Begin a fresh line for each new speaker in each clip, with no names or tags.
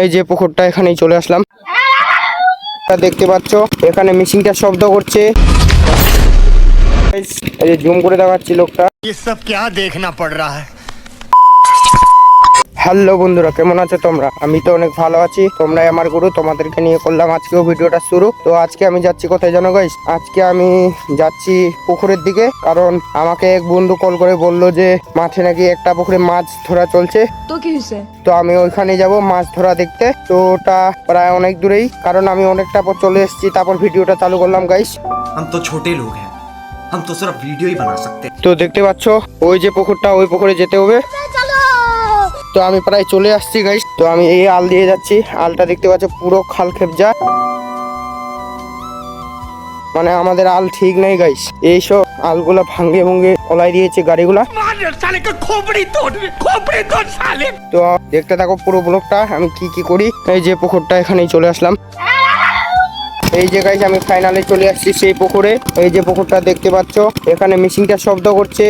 এই যে পুকুরটা এখানেই চলে আসলাম। দেখতে পাচ্ছ এখানে মেশিনটা শব্দ করছে। এই যে জুম করে দেখাচ্ছি লোকটা।
ये सब क्या देखना पड़ रहा है।
হ্যালো বন্ধুরা, কেমন আছো তোমরা? আমি তো অনেক ভালো আছি, তোমরাই আমার গুরু। তোমাদেরকে নিয়ে করলাম আজকেও ভিডিওটা শুরু। তো আজকে আমি যাচ্ছি কোথায় জানো গাইস? আজকে আমি যাচ্ছি পুকুরের দিকে, কারণ আমাকে এক বন্ধু কল করে বলল যে মাঠে নাকি একটা পুকুরে মাছ ধরা চলছে।
তো কি হয়েছে?
তো আমি ওইখানে যাব মাছ ধরা দেখতে। তো ওটা প্রায় অনেক দূরেই, কারণ আমি অনেকটা পর চলে এসেছি, তারপর ভিডিওটা চালু করলাম গাইস।
हम तो छोटे लोग हैं, हम तो सिर्फ वीडियो ही बना सकते हैं।
তো দেখতে পাচ্ছ ওই যে পুকুরটা, ওই পুকুরে যেতে হবে। তো আমি প্রায় চলে আসছি গাইস। তো আমি এই আল দিয়ে যাচ্ছি। আলটা দেখতে পাচ্ছ পুরো খাল খেপজা, মানে আমাদের আল ঠিক নেই গাইস। এইসব আলগুলা ভাঙ্গে ভুঙ্গে ওলাই দিয়েছে গাড়িগুলা। তো দেখতে থাকো পুরো ব্লগটা আমি কি কি করি। এই যে পুকুরটা এখানেই চলে আসলাম। এই যে গাইস আমি ফাইনালে চলে আসছি সেই পুকুরে। এই যে পুকুরটা দেখতে পাচ্ছ, এখানে মেশিনটা শব্দ করছে।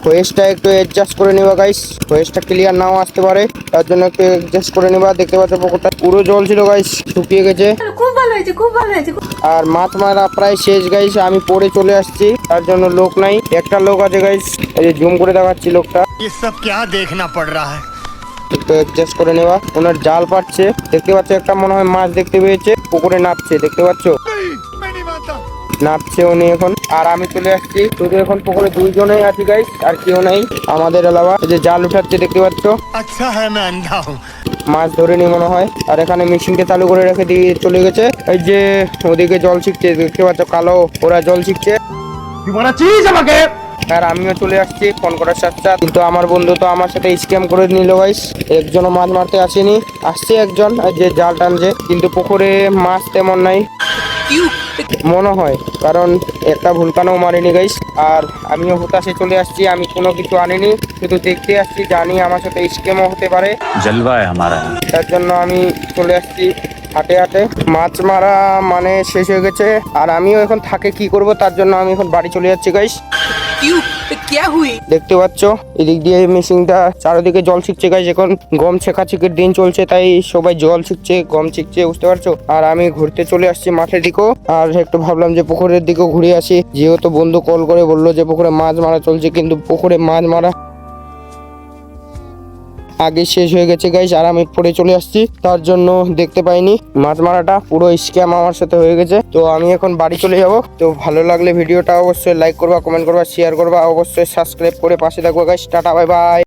ভয়েসটা একটু অ্যাডজাস্ট করে নেবা গাইস, ভয়েসটা ক্লিয়ার নাও আসতে পারে, তার জন্য একটু অ্যাডজাস্ট করে নেবা। দেখতে পাচ্ছ পুকুরটা পুরো জল ছিল গাইস, শুকিয়ে গেছে।
খুব ভালো হয়েছে, খুব ভালো হয়েছে।
আর মাছ মারা প্রায় শেষ গাইস, আমি পড়ে চলে আসছি, তার জন্য লোক নাই, একটা লোক আছে গাইস। এই যে জুম করে দেখাচ্ছি লোকটা,
ये सब क्या देखना पड़ रहा है।
একটু অ্যাডজাস্ট করে নেওয়া। ওনার জাল পাচ্ছে, দেখতে পাচ্ছ একটা মনে হয় মাছ দেখতে পেয়েছে, পুকুরে নাপছে, দেখতে পাচ্ছ
मैं नहीं मानता।
নাপছে উনি এখন। আর আমি চলে আসছি, শুধু এখন পুকুরে দুইজনেই আছি গাইস, আর কেউ নাই আমাদের এলাকা। এই যে জাল উঠাচ্ছে দেখতে পাচ্ছ,
अच्छा है मैं अंधा हूँ।
মাছ ধরেনি মনে হয়। আর এখানে মেশিনকে চালু করে রেখে দিয়ে চলে গেছে। এই যে ওদিকে জল ছিটছে, দেখতে পাচ্ছ কালো ওরা জল ছিটছে। আর আমিও চলে আসছি ফোন করার সাথে সাথে, কিন্তু আমার বন্ধু তো আমার সাথে স্ক্যাম করে নিল গাইস। একজনও মাছ মারতে আসেনি, আসছে একজন যে জাল টানছে, কিন্তু পুকুরে মাছ তেমন নাই মনে হয়, কারণ একটা ভুলকানও মারিনি গাইস। আর আমিও হুতাশে চলে আসছি, আমি কোনো কিছু আনিনি, শুধু দেখতে আসছি, জানি আমার সাথে স্ক্যামও হতে পারে,
जलवा है हमारा।
তার জন্য আমি চলে আসছি হাটে হাটে। মাছ মারা মানে শেষ হয়ে গেছে, আর আমিও এখন থাকে কি করব, তার জন্য আমি এখন বাড়ি চলে যাচ্ছি গাইস। দেখতে পাচ্ছ এদিক দিয়ে মেশিনটা চারিদিকে জল ছিটছে গাইস। এখন গম ছেঁকাছিকির দিন চলছে, তাই সবাই জল ছিটছে, গম ছিটছে, বুঝতে পারছো। আর আমি ঘুরতে চলে আসছি মাঠের দিকেও, আর একটু ভাবলাম যে পুকুরের দিকেও ঘুরে আসি, যেহেতু বন্ধু কল করে বললো যে পুকুরে মাছ মারা চলছে, কিন্তু পুকুরে মাছ মারা আগে শেষ হয়ে গেছে গাইস। আর আমি পড়ে চলে আসছি, তার জন্য দেখতে পাইনি মাছ মারাটা, পুরো স্ক্যাম আমার সাথে হয়ে গেছে। তো আমি এখন বাড়ি চলে যাব। তো ভালো লাগলে ভিডিওটা অবশ্যই লাইক করবা, কমেন্ট করবা, শেয়ার করবা, অবশ্যই সাবস্ক্রাইব করে পাশে থাকবে গাইস। Tata, bye bye.